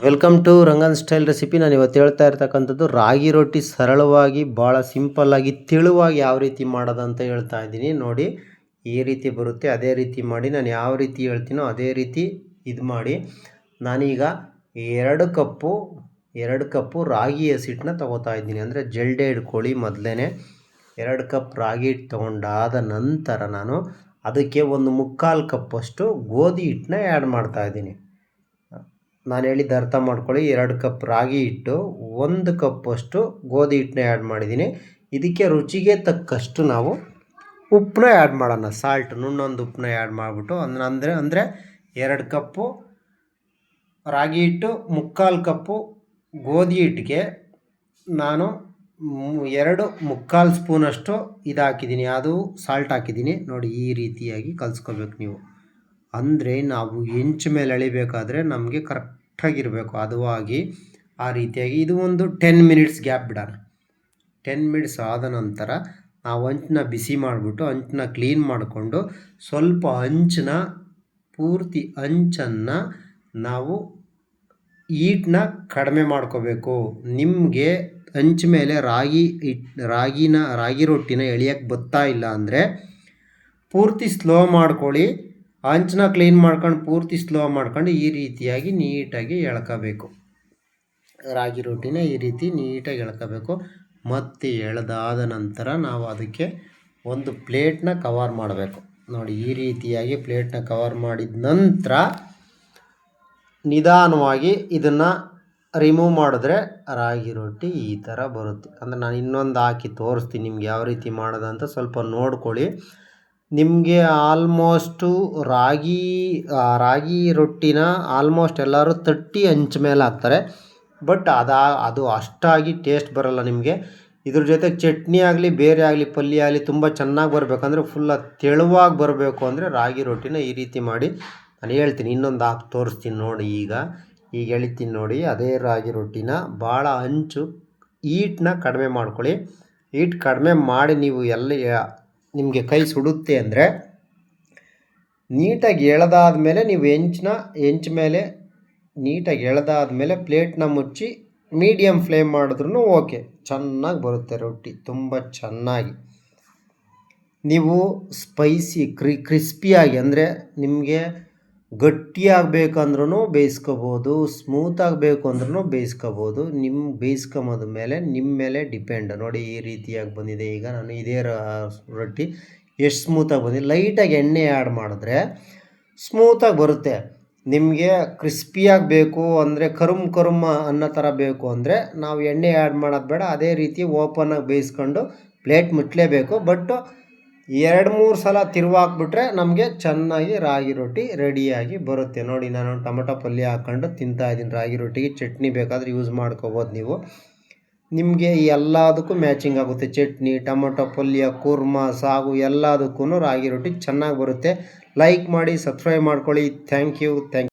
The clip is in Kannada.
Welcome to Rangan style recipe. ನಾನು ಇವತ್ತು ಹೇಳ್ತಾ ಇರ್ತಕ್ಕಂಥದ್ದು ರಾಗಿ ರೊಟ್ಟಿ ಸರಳವಾಗಿ ಭಾಳ ಸಿಂಪಲ್ಲಾಗಿ ತೆಳುವಾಗಿ ಯಾವ ರೀತಿ ಮಾಡೋದಂತ ಹೇಳ್ತಾ ಇದ್ದೀನಿ. ನೋಡಿ, ಈ ರೀತಿ ಬರುತ್ತೆ, ಅದೇ ರೀತಿ ಮಾಡಿ. ನಾನು ಯಾವ ರೀತಿ ಹೇಳ್ತೀನೋ ಅದೇ ರೀತಿ ಇದು ಮಾಡಿ. ನಾನೀಗ ಎರಡು ಕಪ್ಪು ರಾಗಿ ಹಸಿಟ್ಟನ್ನ ತೊಗೋತಾ ಇದ್ದೀನಿ. ಅಂದರೆ ಜಲ್ಡೆ ಹಿಡ್ಕೊಳ್ಳಿ. ಮೊದಲೇ 2 ಕಪ್ ರಾಗಿ ಹಿಟ್ಟು ತೊಗೊಂಡಾದ ನಂತರ ನಾನು ಅದಕ್ಕೆ 1/4 ಕಪ್ಪಷ್ಟು ಗೋಧಿ ಹಿಟ್ಟನ್ನ ಆ್ಯಡ್ ಮಾಡ್ತಾಯಿದ್ದೀನಿ. ನಾನು ಹೇಳಿದ್ದು ಅರ್ಥ ಮಾಡ್ಕೊಳ್ಳಿ. 2 ಕಪ್ ರಾಗಿ ಹಿಟ್ಟು, 1 ಕಪ್ಪಷ್ಟು ಗೋಧಿ ಹಿಟ್ಟನ್ನ ಆ್ಯಡ್ ಮಾಡಿದ್ದೀನಿ. ಇದಕ್ಕೆ ರುಚಿಗೆ ತಕ್ಕಷ್ಟು ನಾವು ಉಪ್ಪನ್ನ ಆ್ಯಡ್ ಮಾಡೋಣ. ಸಾಲ್ಟ್, ನುಣ್ಣೊಂದು ಉಪ್ಪನ್ನ ಆ್ಯಡ್ ಮಾಡಿಬಿಟ್ಟು ಅಂದರೆ 2 ಕಪ್ಪು ರಾಗಿ ಹಿಟ್ಟು, 3/4 ಕಪ್ಪು ಗೋಧಿ ಹಿಟ್ಟಿಗೆ ನಾನು 2 ಸ್ಪೂನಷ್ಟು ಇದು ಹಾಕಿದ್ದೀನಿ, ಅದು ಸಾಲ್ಟ್ ಹಾಕಿದ್ದೀನಿ. ನೋಡಿ, ಈ ರೀತಿಯಾಗಿ ಕಲಿಸ್ಕೋಬೇಕು ನೀವು. ಅಂದರೆ ನಾವು ಹೆಂಚು ಮೇಲೆ ಎಳಿಬೇಕಾದ್ರೆ ನಮಗೆ ಕರೆಕ್ಟಾಗಿರಬೇಕು ಹದವಾಗಿ. ಆ ರೀತಿಯಾಗಿ ಇದು ಒಂದು 10 ಮಿನಿಟ್ಸ್ ಗ್ಯಾಪ್ ಬಿಡೋಣ. 10 ಮಿನಿಟ್ಸ್ ಆದ ನಂತರ ನಾವು ಹಂಚನ್ನ ಬಿಸಿ ಮಾಡಿಬಿಟ್ಟು ಹಂಚನ್ನ ಕ್ಲೀನ್ ಮಾಡಿಕೊಂಡು ಸ್ವಲ್ಪ ಪೂರ್ತಿ ಹಂಚನ್ನು ನಾವು ಹೀಟನ್ನ ಕಡಿಮೆ ಮಾಡ್ಕೋಬೇಕು. ನಿಮಗೆ ಹಂಚ ಮೇಲೆ ರಾಗಿ ರೊಟ್ಟಿನ ಎಳಿಯೋಕ್ಕೆ ಬರ್ತಾ ಇಲ್ಲ ಅಂದರೆ ಪೂರ್ತಿ ಸ್ಲೋ ಮಾಡ್ಕೊಳ್ಳಿ. ಹಂಚನ್ನ ಕ್ಲೀನ್ ಮಾಡ್ಕೊಂಡು ಪೂರ್ತಿ ಸ್ಲೋ ಮಾಡ್ಕೊಂಡು ಈ ರೀತಿಯಾಗಿ ನೀಟಾಗಿ ಎಳ್ಕೋಬೇಕು. ರಾಗಿ ರೊಟ್ಟಿನ ಈ ರೀತಿ ನೀಟಾಗಿ ಎಳ್ಕೋಬೇಕು. ಮತ್ತು ಎಳೆದಾದ ನಂತರ ನಾವು ಅದಕ್ಕೆ ಒಂದು ಪ್ಲೇಟ್ನ ಕವರ್ ಮಾಡಬೇಕು. ನೋಡಿ, ಈ ರೀತಿಯಾಗಿ ಪ್ಲೇಟ್ನ ಕವರ್ ಮಾಡಿದ ನಂತರ ನಿಧಾನವಾಗಿ ಇದನ್ನು ರಿಮೂವ್ ಮಾಡಿದ್ರೆ ರಾಗಿ ರೊಟ್ಟಿ ಈ ಥರ ಬರುತ್ತೆ. ಅಂದರೆ ನಾನು ಇನ್ನೊಂದು ಹಾಕಿ ತೋರಿಸ್ತೀನಿ ನಿಮ್ಗೆ ಯಾವ ರೀತಿ ಮಾಡೋದಂತ. ಸ್ವಲ್ಪ ನೋಡ್ಕೊಳ್ಳಿ. ನಿಮಗೆ ಆಲ್ಮೋಸ್ಟು ರಾಗಿ ರೊಟ್ಟಿನ ಆಲ್ಮೋಸ್ಟ್ ಎಲ್ಲರೂ ತಟ್ಟಿ ಹಂಚ ಮೇಲೆ ಹಾಕ್ತಾರೆ. ಬಟ್ ಅದು ಅಷ್ಟಾಗಿ ಟೇಸ್ಟ್ ಬರೋಲ್ಲ ನಿಮಗೆ. ಇದ್ರ ಜೊತೆಗೆ ಚಟ್ನಿ ಆಗಲಿ, ಬೇರೆ ಆಗಲಿ, ಪಲ್ಯ ಆಗಲಿ ತುಂಬ ಚೆನ್ನಾಗಿ ಬರಬೇಕಂದ್ರೆ ಫುಲ್ಲ ತೆಳುವಾಗಿ ಬರಬೇಕು ಅಂದರೆ ರಾಗಿ ರೊಟ್ಟಿನ ಈ ರೀತಿ ಮಾಡಿ. ನಾನು ಹೇಳ್ತೀನಿ, ಇನ್ನೊಂದು ಹಾಕಿ ತೋರಿಸ್ತೀನಿ ನೋಡಿ. ಈಗ ಎಳಿತೀನಿ ನೋಡಿ. ಅದೇ ರಾಗಿ ರೊಟ್ಟಿನ ಭಾಳ ಹೀಟನ್ನ ಕಡಿಮೆ ಮಾಡ್ಕೊಳ್ಳಿ. ಹೀಟ್ ಕಡಿಮೆ ಮಾಡಿ ನೀವು ನಿಮಗೆ ಕೈ ಸುಡುತ್ತೆ ಅಂದರೆ ನೀಟಾಗಿ ಎಳೆದಾದ ಮೇಲೆ ನೀವು ಹೆಂಚ ಮೇಲೆ ನೀಟಾಗಿ ಎಳೆದಾದ ಮೇಲೆ ಪ್ಲೇಟ್ನ ಮುಚ್ಚಿ ಮೀಡಿಯಮ್ ಫ್ಲೇಮ್ ಮಾಡಿದ್ರೂ ಓಕೆ, ಚೆನ್ನಾಗಿ ಬರುತ್ತೆ ರೊಟ್ಟಿ, ತುಂಬ ಚೆನ್ನಾಗಿ. ನೀವು ಸ್ಪೈಸಿ ಕ್ರಿಸ್ಪಿಯಾಗಿ ಅಂದರೆ ನಿಮಗೆ ಗಟ್ಟಿಯಾಗಬೇಕಂದ್ರೂ ಬೇಯಿಸ್ಕೋಬೋದು, ಸ್ಮೂತಾಗಬೇಕು ಅಂದ್ರೂ ಬೇಯಿಸ್ಕೋಬೋದು. ಬೇಯಿಸ್ಕೊಂಬದ ಮೇಲೆ ನಿಮ್ಮ ಮೇಲೆ ಡಿಪೆಂಡ್. ನೋಡಿ, ಈ ರೀತಿಯಾಗಿ ಬಂದಿದೆ. ಈಗ ನಾನು ಇದೇ ರೊಟ್ಟಿ ಎಷ್ಟು ಸ್ಮೂತಾಗಿ ಬಂದಿದೆ. ಲೈಟಾಗಿ ಎಣ್ಣೆ ಆ್ಯಡ್ ಮಾಡಿದ್ರೆ ಸ್ಮೂತಾಗಿ ಬರುತ್ತೆ. ನಿಮಗೆ ಕ್ರಿಸ್ಪಿಯಾಗಿ ಬೇಕು ಅಂದರೆ ಕರುಮ್ ಅನ್ನೋ ಥರ ಬೇಕು ಅಂದರೆ ನಾವು ಎಣ್ಣೆ ಆ್ಯಡ್ ಮಾಡೋದು ಬೇಡ. ಅದೇ ರೀತಿ ಓಪನಾಗಿ ಬೇಯಿಸ್ಕೊಂಡು ಪ್ಲೇಟ್ ಮುಚ್ಚಲೇಬೇಕು. ಬಟ್ 2-3 ಸಲ ತಿರುವಾಕ್ಬಿಟ್ರೆ ನಮಗೆ ಚೆನ್ನಾಗಿ ರಾಗಿ ರೊಟ್ಟಿ ರೆಡಿಯಾಗಿ ಬರುತ್ತೆ. ನೋಡಿ, ನಾನು ಟೊಮೊಟೊ ಪಲ್ಯ ಹಾಕ್ಕೊಂಡು ತಿಂತಾಯಿದ್ದೀನಿ ರಾಗಿ ರೊಟ್ಟಿಗೆ. ಚಟ್ನಿ ಬೇಕಾದರೆ ಯೂಸ್ ಮಾಡ್ಕೋಬೋದು ನೀವು. ನಿಮಗೆ ಎಲ್ಲದಕ್ಕೂ ಮ್ಯಾಚಿಂಗ್ ಆಗುತ್ತೆ. ಚಟ್ನಿ, ಟೊಮೊಟೊ ಪಲ್ಯ, ಕುರ್ಮಾ, ಸಾಗು ಎಲ್ಲದಕ್ಕೂ ರಾಗಿ ರೊಟ್ಟಿ ಚೆನ್ನಾಗಿ ಬರುತ್ತೆ. ಲೈಕ್ ಮಾಡಿ, ಸಬ್ಸ್ಕ್ರೈಬ್ ಮಾಡ್ಕೊಳ್ಳಿ. Thank you.